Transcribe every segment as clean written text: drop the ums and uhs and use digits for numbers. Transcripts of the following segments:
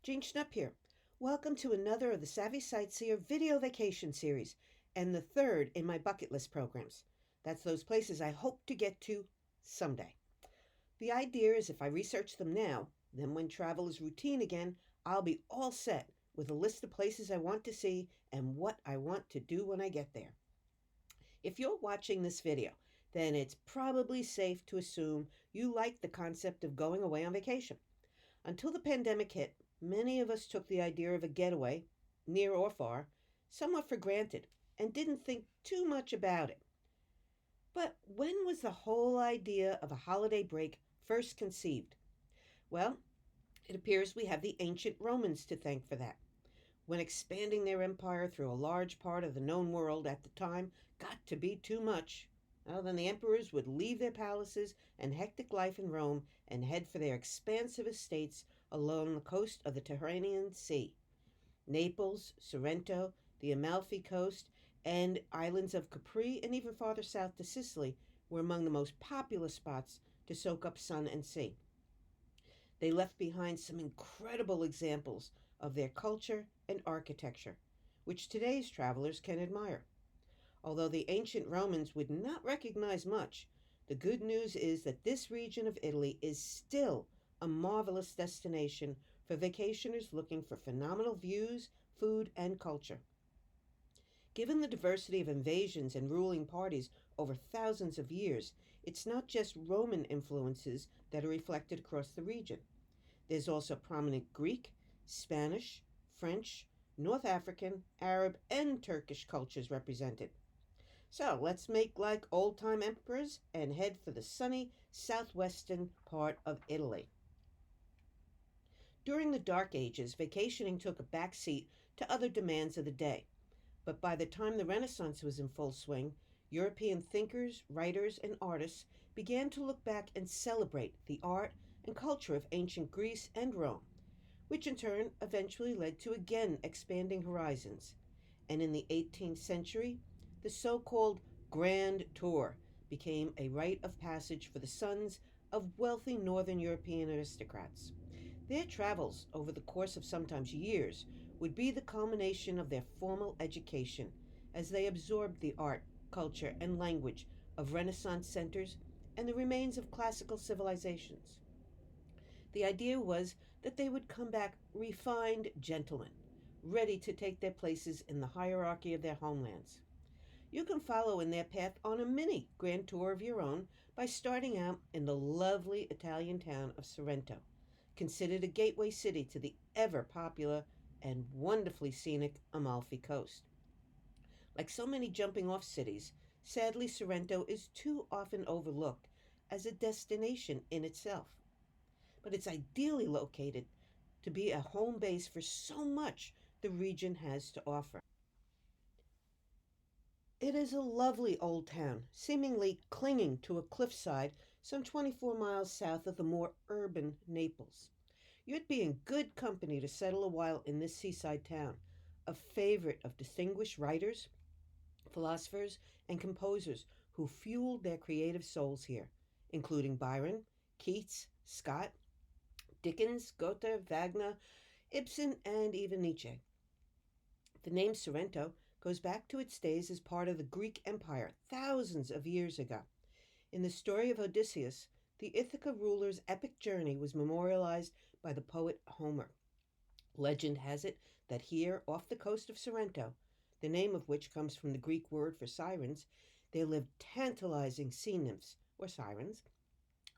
Jean Schnupp here. Welcome to another of the Savvy Sightseer video vacation series, and the third in my bucket list programs. That's those places I hope to get to someday. The idea is if I research them now, then when travel is routine again, I'll be all set with a list of places I want to see and what I want to do when I get there. If you're watching this video, then it's probably safe to assume you like the concept of going away on vacation. Until the pandemic hit, many of us took the idea of a getaway, near or far, somewhat for granted and didn't think too much about it. But when was the whole idea of a holiday break first conceived? Well, it appears we have the ancient Romans to thank for that. When expanding their empire through a large part of the known world at the time got to be too much, well, then the emperors would leave their palaces and hectic life in Rome and head for their expansive estates along the coast of the Tyrrhenian Sea. Naples, Sorrento, the Amalfi Coast, and islands of Capri, and even farther south to Sicily, were among the most popular spots to soak up sun and sea. They left behind some incredible examples of their culture and architecture, which today's travelers can admire. Although the ancient Romans would not recognize much, the good news is that this region of Italy is still a marvelous destination for vacationers looking for phenomenal views, food, and culture. Given the diversity of invasions and ruling parties over thousands of years, it's not just Roman influences that are reflected across the region. There's also prominent Greek, Spanish, French, North African, Arab, and Turkish cultures represented. So let's make like old-time emperors and head for the sunny southwestern part of Italy. During the Dark Ages, vacationing took a back seat to other demands of the day. But by the time the Renaissance was in full swing, European thinkers, writers, and artists began to look back and celebrate the art and culture of ancient Greece and Rome, which in turn eventually led to again expanding horizons. And in the 18th century, the so-called Grand Tour became a rite of passage for the sons of wealthy Northern European aristocrats. Their travels over the course of sometimes years would be the culmination of their formal education as they absorbed the art, culture, and language of Renaissance centers and the remains of classical civilizations. The idea was that they would come back refined gentlemen, ready to take their places in the hierarchy of their homelands. You can follow in their path on a mini grand tour of your own by starting out in the lovely Italian town of Sorrento, considered a gateway city to the ever-popular and wonderfully scenic Amalfi Coast. Like so many jumping-off cities, sadly Sorrento is too often overlooked as a destination in itself. But it's ideally located to be a home base for so much the region has to offer. It is a lovely old town, seemingly clinging to a cliffside some 24 miles south of the more urban Naples. You'd be in good company to settle a while in this seaside town, a favorite of distinguished writers, philosophers, and composers who fueled their creative souls here, including Byron, Keats, Scott, Dickens, Goethe, Wagner, Ibsen, and even Nietzsche. The name Sorrento goes back to its days as part of the Greek Empire thousands of years ago. In the story of Odysseus, the Ithaca ruler's epic journey was memorialized by the poet Homer. Legend has it that here, off the coast of Sorrento, the name of which comes from the Greek word for sirens, there lived tantalizing sea nymphs, or sirens,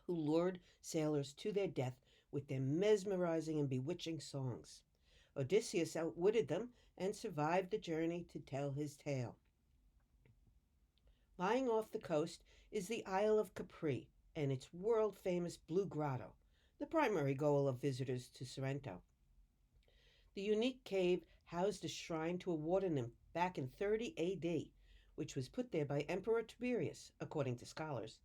who lured sailors to their death with their mesmerizing and bewitching songs. Odysseus outwitted them and survived the journey to tell his tale. Lying off the coast is the Isle of Capri and its world-famous Blue Grotto, the primary goal of visitors to Sorrento. The unique cave housed a shrine to a water nymph back in 30 AD, which was put there by Emperor Tiberius, according to scholars.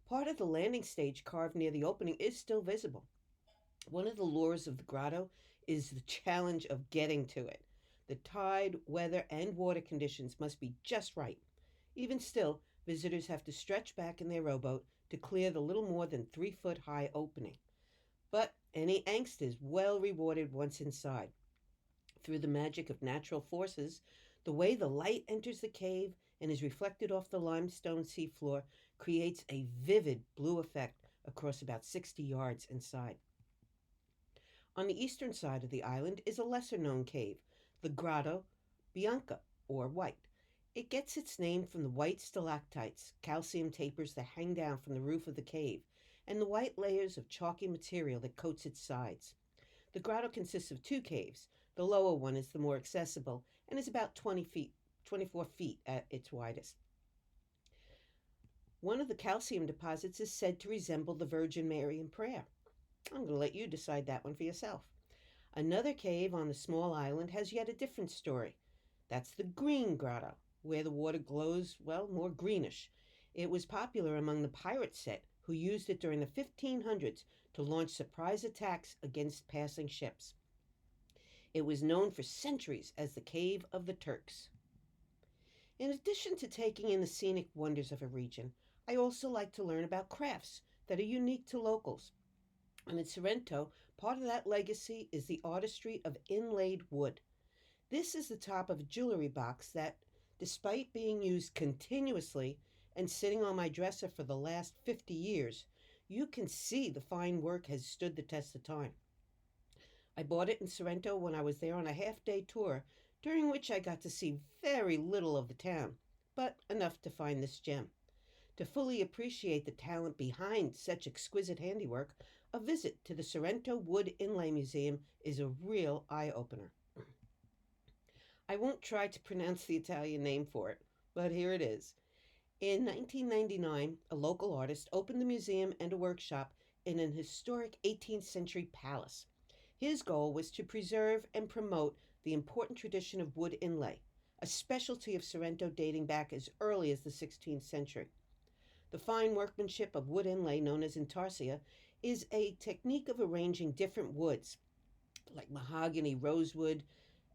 Part of the landing stage carved near the opening is still visible. One of the lures of the grotto is the challenge of getting to it. The tide, weather, and water conditions must be just right. Even still, visitors have to stretch back in their rowboat to clear the little more than 3-foot high opening. But any angst is well rewarded once inside. Through the magic of natural forces, the way the light enters the cave and is reflected off the limestone seafloor creates a vivid blue effect across about 60 yards inside. On the eastern side of the island is a lesser known cave, the Grotto Bianca, or White. It gets its name from the white stalactites, calcium tapers that hang down from the roof of the cave, and the white layers of chalky material that coats its sides. The grotto consists of two caves. The lower one is the more accessible and is about 20 feet, 24 feet at its widest. One of the calcium deposits is said to resemble the Virgin Mary in prayer. I'm going to let you decide that one for yourself. Another cave on the small island has yet a different story. That's the Green Grotto, where the water glows, well, more greenish. It was popular among the pirate set, who used it during the 1500s to launch surprise attacks against passing ships. It was known for centuries as the Cave of the Turks. In addition to taking in the scenic wonders of a region, I also like to learn about crafts that are unique to locals. And in Sorrento, part of that legacy is the artistry of inlaid wood. This is the top of a jewelry box that, despite being used continuously and sitting on my dresser for the last 50 years, you can see the fine work has stood the test of time. I bought it in Sorrento when I was there on a half-day tour, during which I got to see very little of the town, but enough to find this gem. To fully appreciate the talent behind such exquisite handiwork, a visit to the Sorrento Wood Inlay Museum is a real eye-opener. I won't try to pronounce the Italian name for it, but here it is. In 1999, a local artist opened the museum and a workshop in an historic 18th century palace. His goal was to preserve and promote the important tradition of wood inlay, a specialty of Sorrento dating back as early as the 16th century. The fine workmanship of wood inlay, known as intarsia, is a technique of arranging different woods, like mahogany, rosewood,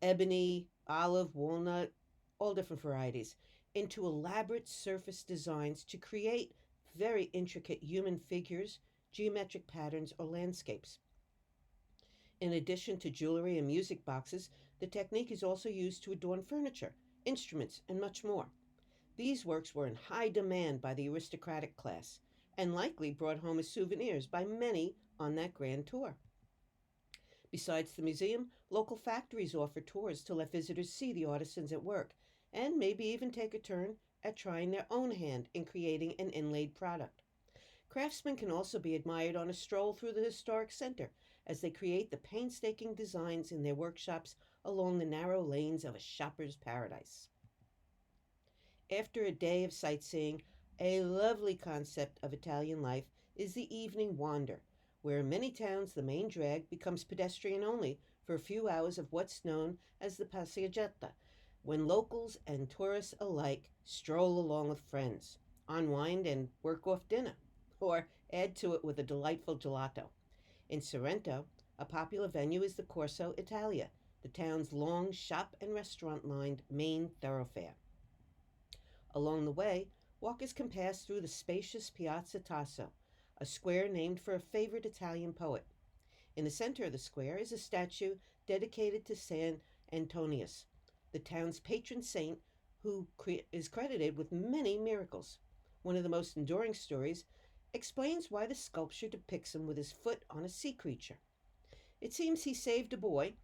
ebony, olive, walnut, all different varieties, into elaborate surface designs to create very intricate human figures, geometric patterns, or landscapes. In addition to jewelry and music boxes, the technique is also used to adorn furniture, instruments, and much more. These works were in high demand by the aristocratic class and likely brought home as souvenirs by many on that grand tour. Besides the museum, local factories offer tours to let visitors see the artisans at work and maybe even take a turn at trying their own hand in creating an inlaid product. Craftsmen can also be admired on a stroll through the historic center as they create the painstaking designs in their workshops along the narrow lanes of a shopper's paradise. After a day of sightseeing, a lovely concept of Italian life is the evening wander, where in many towns the main drag becomes pedestrian only for a few hours of what's known as the passeggiata, when locals and tourists alike stroll along with friends, unwind and work off dinner, or add to it with a delightful gelato. In Sorrento, a popular venue is the Corso Italia, the town's long shop and restaurant lined main thoroughfare. Along the way, walkers can pass through the spacious Piazza Tasso, a square named for a favorite Italian poet. In the center of the square is a statue dedicated to San Antonius, the town's patron saint who is credited with many miracles. One of the most enduring stories explains why the sculpture depicts him with his foot on a sea creature. It seems he saved a boy,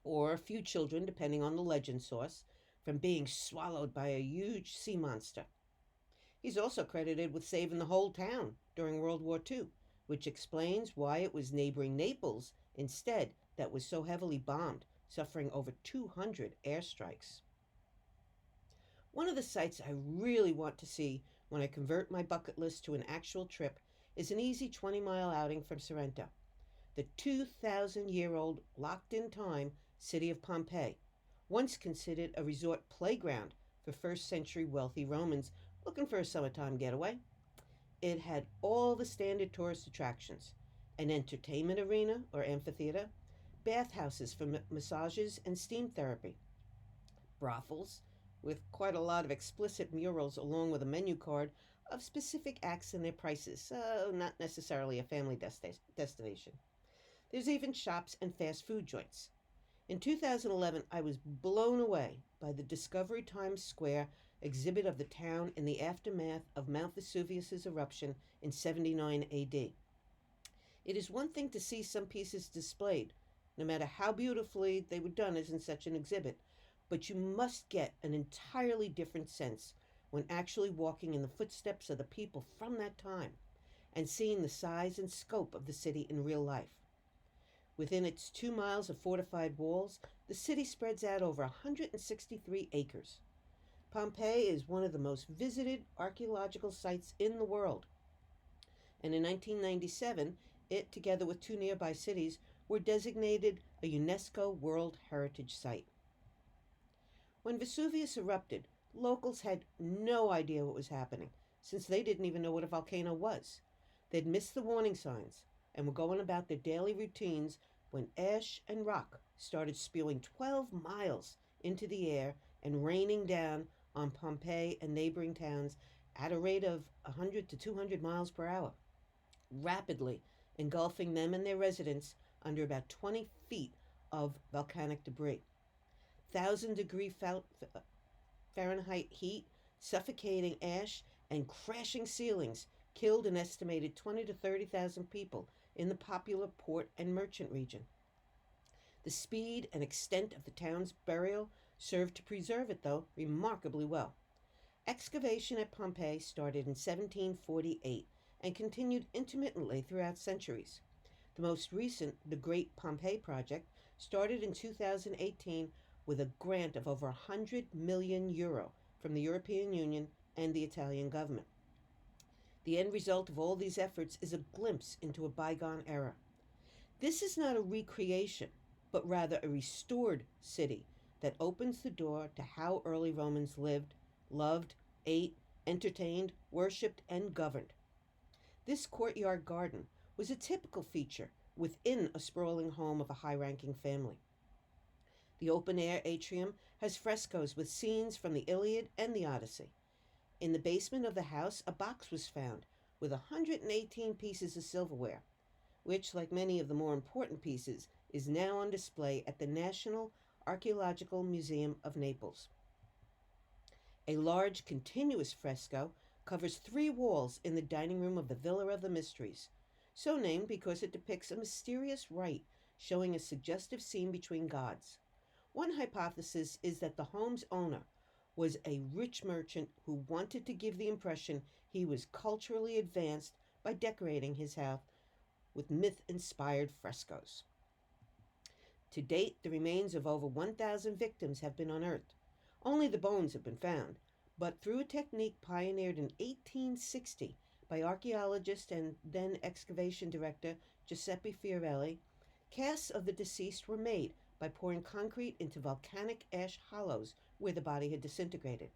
or a few children, depending on the legend source, from being swallowed by a huge sea monster. He's also credited with saving the whole town during World War II, which explains why it was neighboring Naples instead that was so heavily bombed, suffering over 200 airstrikes. One of the sights I really want to see when I convert my bucket list to an actual trip is an easy 20-mile outing from Sorrento, the 2,000-year-old locked in time city of Pompeii, once considered a resort playground for first century wealthy Romans looking for a summertime getaway. It had all the standard tourist attractions: an entertainment arena or amphitheater, bathhouses for massages and steam therapy, brothels with quite a lot of explicit murals along with a menu card of specific acts and their prices, so not necessarily a family destination. There's even shops and fast food joints. In 2011, I was blown away by the Discovery Times Square exhibit of the town in the aftermath of Mount Vesuvius's eruption in 79 AD. It is one thing to see some pieces displayed, no matter how beautifully they were done as in such an exhibit, but you must get an entirely different sense when actually walking in the footsteps of the people from that time and seeing the size and scope of the city in real life. Within its 2 miles of fortified walls, the city spreads out over 163 acres. Pompeii is one of the most visited archaeological sites in the world, and in 1997, it, together with two nearby cities, were designated a UNESCO World Heritage Site. When Vesuvius erupted, locals had no idea what was happening, since they didn't even know what a volcano was. They'd missed the warning signs and were going about their daily routines when ash and rock started spewing 12 miles into the air and raining down on Pompeii and neighboring towns at a rate of 100 to 200 miles per hour, rapidly engulfing them and their residents under about 20 feet of volcanic debris. 1,000-degree Fahrenheit heat, suffocating ash, and crashing ceilings killed an estimated 20 to 30,000 people in the popular port and merchant region. The speed and extent of the town's burial served to preserve it, though, remarkably well. Excavation at Pompeii started in 1748 and continued intermittently throughout centuries. The most recent, the Great Pompeii Project, started in 2018 with a grant of over €100 million from the European Union and the Italian government. The end result of all these efforts is a glimpse into a bygone era. This is not a recreation, but rather a restored city that opens the door to how early Romans lived, loved, ate, entertained, worshipped, and governed. This courtyard garden was a typical feature within a sprawling home of a high-ranking family. The open-air atrium has frescoes with scenes from the Iliad and the Odyssey. In the basement of the house, a box was found with 118 pieces of silverware, which, like many of the more important pieces, is now on display at the National Archaeological Museum of Naples. A large, continuous fresco covers 3 walls in the dining room of the Villa of the Mysteries, so named because it depicts a mysterious rite showing a suggestive scene between gods. One hypothesis is that the home's owner was a rich merchant who wanted to give the impression he was culturally advanced by decorating his house with myth-inspired frescoes. To date, the remains of over 1,000 victims have been unearthed. Only the bones have been found, but through a technique pioneered in 1860 by archaeologist and then excavation director Giuseppe Fiorelli, casts of the deceased were made by pouring concrete into volcanic ash hollows where the body had disintegrated.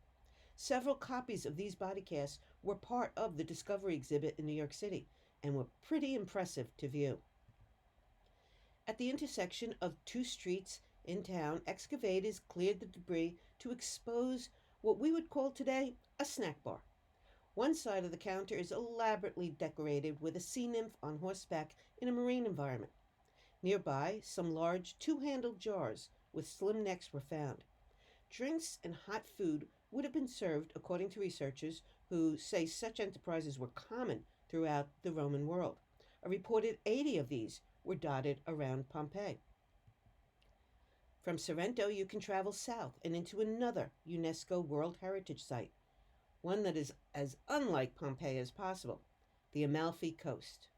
Several copies of these body casts were part of the Discovery exhibit in New York City and were pretty impressive to view. At the intersection of 2 streets in town, excavators cleared the debris to expose what we would call today a snack bar. One side of the counter is elaborately decorated with a sea nymph on horseback in a marine environment. Nearby, some large 2-handled jars with slim necks were found. Drinks and hot food would have been served, according to researchers who say such enterprises were common throughout the Roman world. A reported 80 of these were dotted around Pompeii. From Sorrento, you can travel south and into another UNESCO World Heritage Site, one that is as unlike Pompeii as possible, the Amalfi Coast.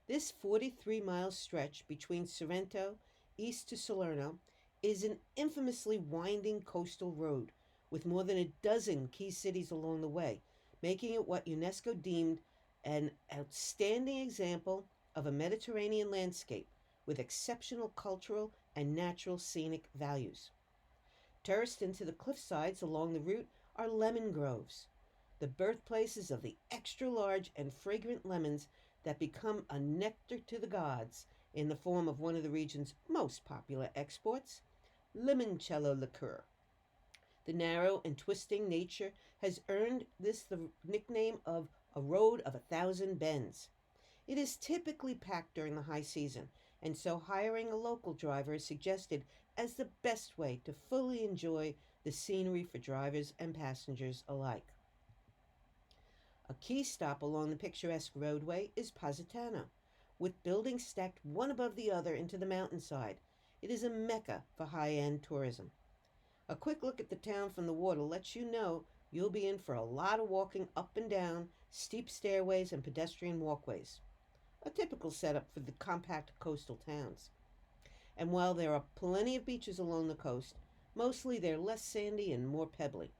This 43-mile stretch between Sorrento, east to Salerno, is an infamously winding coastal road with more than a dozen key cities along the way, making it what UNESCO deemed an outstanding example of a Mediterranean landscape with exceptional cultural and natural scenic values. Terraced into the cliffsides along the route are lemon groves, the birthplaces of the extra-large and fragrant lemons that become a nectar to the gods in the form of one of the region's most popular exports, limoncello liqueur. The narrow and twisting nature has earned this the nickname of a road of 1,000 bends. It is typically packed during the high season, and so hiring a local driver is suggested as the best way to fully enjoy the scenery for drivers and passengers alike. A key stop along the picturesque roadway is Positano, with buildings stacked one above the other into the mountainside. It is a mecca for high end tourism. A quick look at the town from the water lets you know you'll be in for a lot of walking up and down steep stairways and pedestrian walkways. A typical setup for the compact coastal towns. And while there are plenty of beaches along the coast, mostly they're less sandy and more pebbly.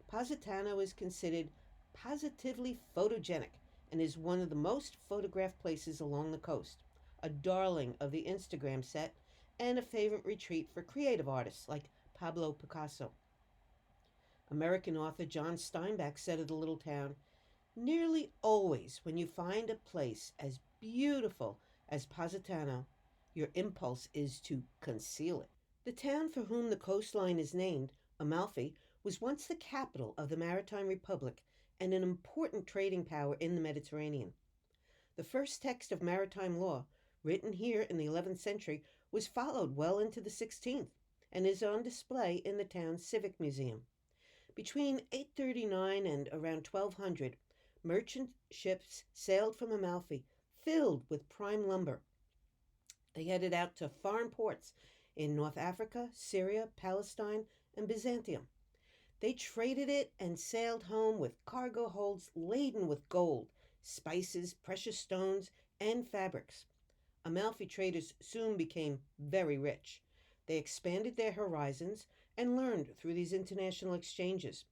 Positano is considered positively photogenic and is one of the most photographed places along the coast, a darling of the Instagram set, and a favorite retreat for creative artists like Pablo Picasso. American author John Steinbeck said of the little town, "Nearly always, when you find a place as beautiful as Positano, your impulse is to conceal it." The town for whom the coastline is named, Amalfi, was once the capital of the Maritime Republic and an important trading power in the Mediterranean. The first text of maritime law, written here in the 11th century, was followed well into the 16th and is on display in the town's Civic Museum. Between 839 and around 1200, merchant ships sailed from Amalfi filled with prime lumber. They headed out to foreign ports in North Africa, Syria, Palestine, and Byzantium. They traded it and sailed home with cargo holds laden with gold, spices, precious stones, and fabrics. Amalfi traders soon became very rich. They expanded their horizons and learned through these international exchanges.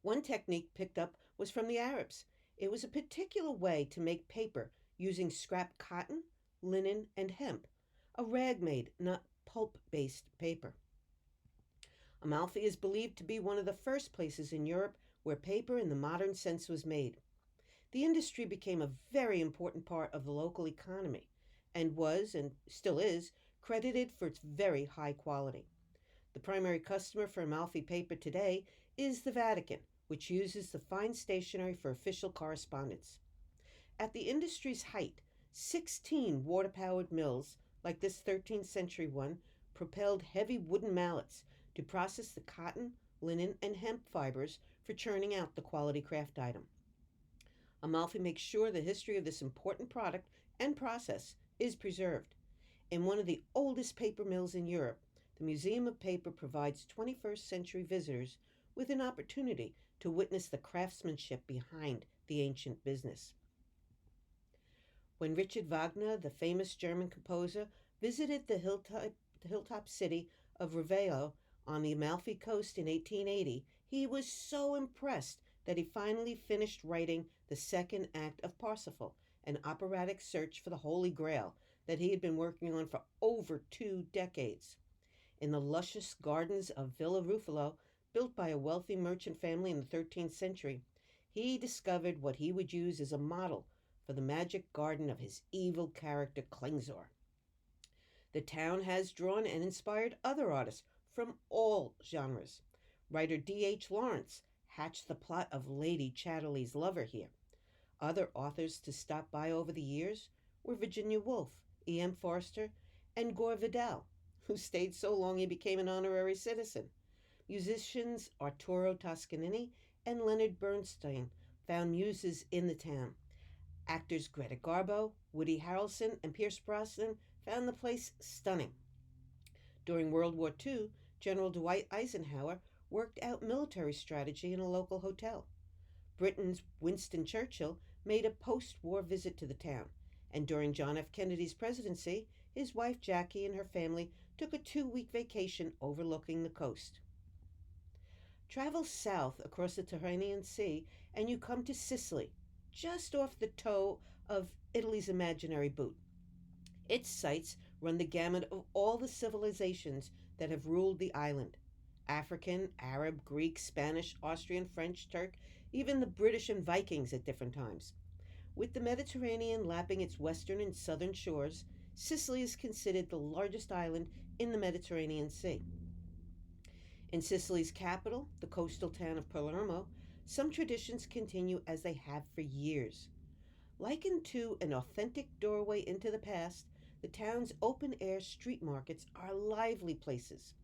One technique picked up was from the Arabs. It was a particular way to make paper using scrap cotton, linen, and hemp, a rag made, not pulp based paper. Amalfi is believed to be one of the first places in Europe where paper in the modern sense was made. The industry became a very important part of the local economy and was, and still is, credited for its very high quality. The primary customer for Amalfi paper today is the Vatican, which uses the fine stationery for official correspondence. At the industry's height, 16 water powered mills, like this 13th century one, propelled heavy wooden mallets to process the cotton, linen, and hemp fibers for churning out the quality craft item. Amalfi makes sure the history of this important product and process is preserved. In one of the oldest paper mills in Europe, the Museum of Paper provides 21st century visitors with an opportunity to witness the craftsmanship behind the ancient business. When Richard Wagner, the famous German composer, visited the hilltop city of Revello on the Amalfi Coast in 1880, he was so impressed that he finally finished writing the second act of Parsifal, an operatic search for the Holy Grail that he had been working on for over 2 decades. In the luscious gardens of Villa Ruffalo, built by a wealthy merchant family in the 13th century, he discovered what he would use as a model for the magic garden of his evil character Klingzor. The town has drawn and inspired other artists from all genres. Writer D.H. Lawrence hatched the plot of Lady Chatterley's Lover here. Other authors to stop by over the years were Virginia Woolf, E.M. Forster, and Gore Vidal, who stayed so long he became an honorary citizen. Musicians Arturo Toscanini and Leonard Bernstein found muses in the town. Actors Greta Garbo, Woody Harrelson, and Pierce Brosnan found the place stunning. During World War II, General Dwight Eisenhower worked out military strategy in a local hotel. Britain's Winston Churchill made a post-war visit to the town, and during John F. Kennedy's presidency, his wife Jackie and her family took a 2-week vacation overlooking the coast. Travel south across the Tyrrhenian Sea and you come to Sicily, just off the toe of Italy's imaginary boot. Its sites run the gamut of all the civilizations that have ruled the island: African, Arab, Greek, Spanish, Austrian, French, Turk, even the British and Vikings at different times. With the Mediterranean lapping its western and southern shores, Sicily is considered the largest island in the Mediterranean Sea. In Sicily's capital, the coastal town of Palermo, some traditions continue as they have for years. Likened to an authentic doorway into the past, The town's open air street markets are lively places.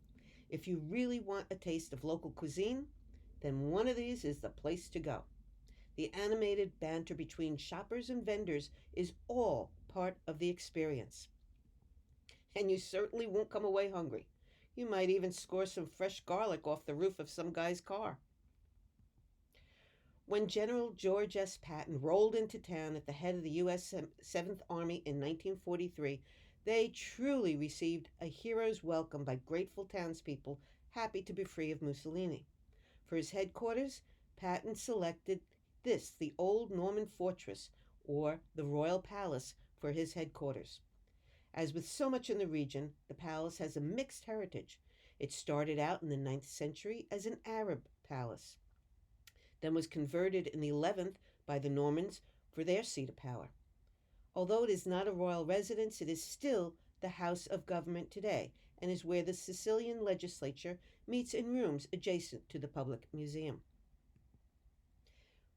If you really want a taste of local cuisine, then one of these is the place to go. The animated banter between shoppers and vendors is all part of the experience. And you certainly won't come away hungry. You might even score some fresh garlic off the roof of some guy's car. When General George S. Patton rolled into town at the head of the U.S. 7th Army in 1943, they truly received a hero's welcome by grateful townspeople happy to be free of Mussolini. For his headquarters, Patton selected the old Norman fortress, or the Royal Palace, for his headquarters. As with so much in the region, the palace has a mixed heritage. It started out in the 9th century as an Arab palace, then was converted in the 11th by the Normans for their seat of power. Although it is not a royal residence, it is still the house of government today and is where the Sicilian legislature meets in rooms adjacent to the public museum.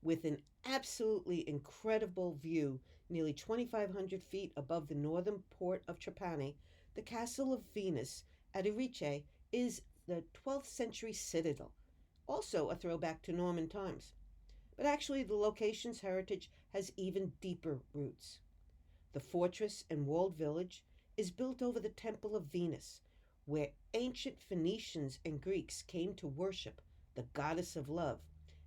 With an absolutely incredible view nearly 2,500 feet above the northern port of Trapani, the Castle of Venus at Erice is the 12th century citadel, also a throwback to Norman times. But actually, the location's heritage has even deeper roots. The fortress and walled village is built over the Temple of Venus, where ancient Phoenicians and Greeks came to worship the goddess of love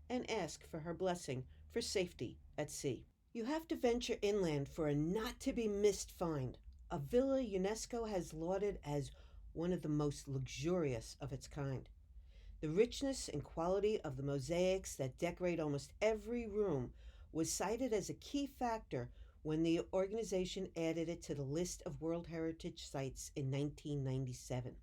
and ask for her blessing for safety at sea. You have to venture inland for a not to be missed find, a villa UNESCO has lauded as one of the most luxurious of its kind. The richness and quality of the mosaics that decorate almost every room was cited as a key factor when the organization added it to the list of World Heritage Sites in 1997.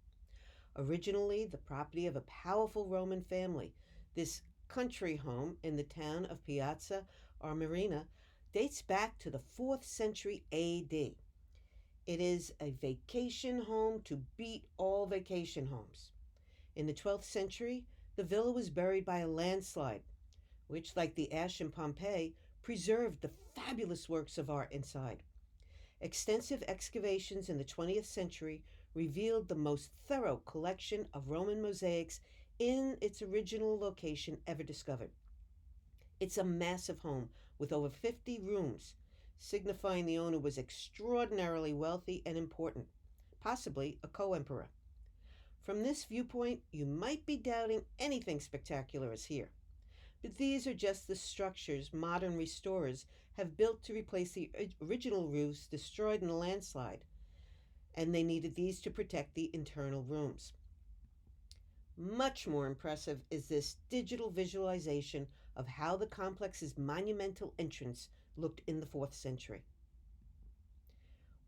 Originally the property of a powerful Roman family, this country home in the town of Piazza Armerina dates back to the 4th century AD. It is a vacation home to beat all vacation homes. In the 12th century, the villa was buried by a landslide, which, like the ash in Pompeii, preserved the fabulous works of art inside. Extensive excavations in the 20th century revealed the most thorough collection of Roman mosaics in its original location ever discovered. It's a massive home with over 50 rooms, signifying the owner was extraordinarily wealthy and important, possibly a co-emperor. From this viewpoint, you might be doubting anything spectacular is here. But these are just the structures modern restorers have built to replace the original roofs destroyed in the landslide, and they needed these to protect the internal rooms. Much more impressive is this digital visualization of how the complex's monumental entrance looked in the 4th century.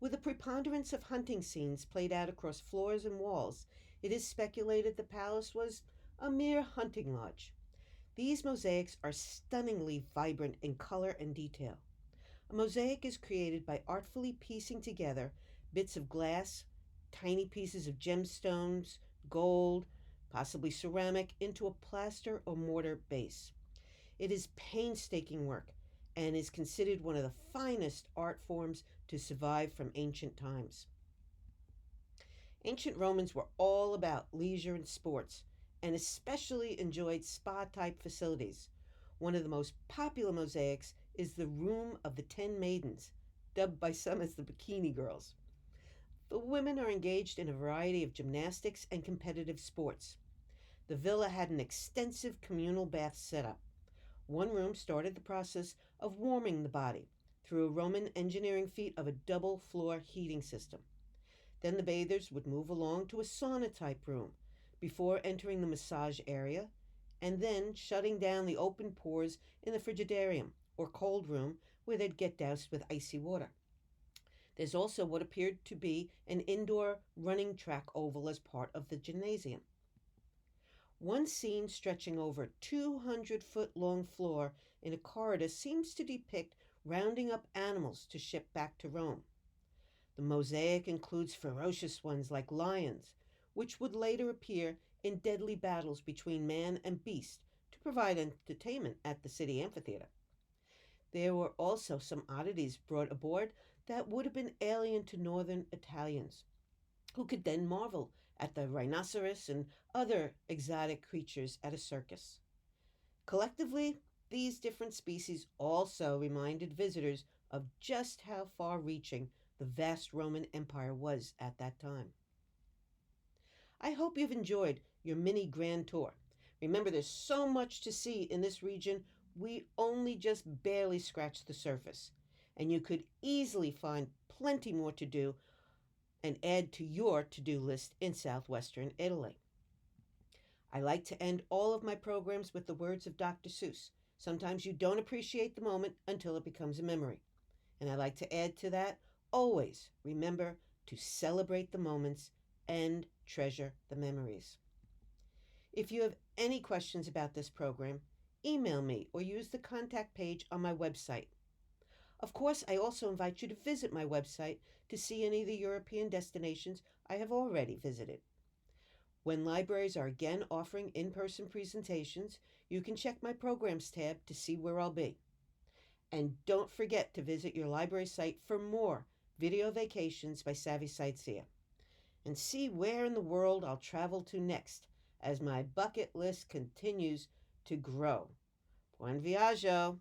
With a preponderance of hunting scenes played out across floors and walls, it is speculated the palace was a mere hunting lodge. These mosaics are stunningly vibrant in color and detail. A mosaic is created by artfully piecing together bits of glass, tiny pieces of gemstones, gold, possibly ceramic, into a plaster or mortar base. It is painstaking work and is considered one of the finest art forms to survive from ancient times. Ancient Romans were all about leisure and sports, and especially enjoyed spa-type facilities. One of the most popular mosaics is the Room of the 10 Maidens, dubbed by some as the Bikini Girls. The women are engaged in a variety of gymnastics and competitive sports. The villa had an extensive communal bath setup. One room started the process of warming the body through a Roman engineering feat of a double floor heating system. Then the bathers would move along to a sauna type room before entering the massage area and then shutting down the open pores in the frigidarium or cold room where they'd get doused with icy water. There's also what appeared to be an indoor running track oval as part of the gymnasium. One scene stretching over a 200-foot long floor in a corridor seems to depict rounding up animals to ship back to Rome. The mosaic includes ferocious ones like lions, which would later appear in deadly battles between man and beast to provide entertainment at the city amphitheater. There were also some oddities brought aboard that would have been alien to northern Italians, who could then marvel at the rhinoceros and other exotic creatures at a circus. Collectively, these different species also reminded visitors of just how far reaching the vast Roman Empire was at that time. I hope you've enjoyed your mini grand tour. Remember, there's so much to see in this region, we only just barely scratched the surface. And you could easily find plenty more to do and add to your to do list in southwestern Italy. I like to end all of my programs with the words of Dr. Seuss. Sometimes you don't appreciate the moment until it becomes a memory. And I like to add to that, always remember to celebrate the moments and treasure the memories. If you have any questions about this program, email me or use the contact page on my website. Of course, I also invite you to visit my website to see any of the European destinations I have already visited. When libraries are again offering in person presentations, you can check my programs tab to see where I'll be. And don't forget to visit your library site for more video vacations by Savvy Sightseer. And see where in the world I'll travel to next as my bucket list continues to grow. Buon viaggio!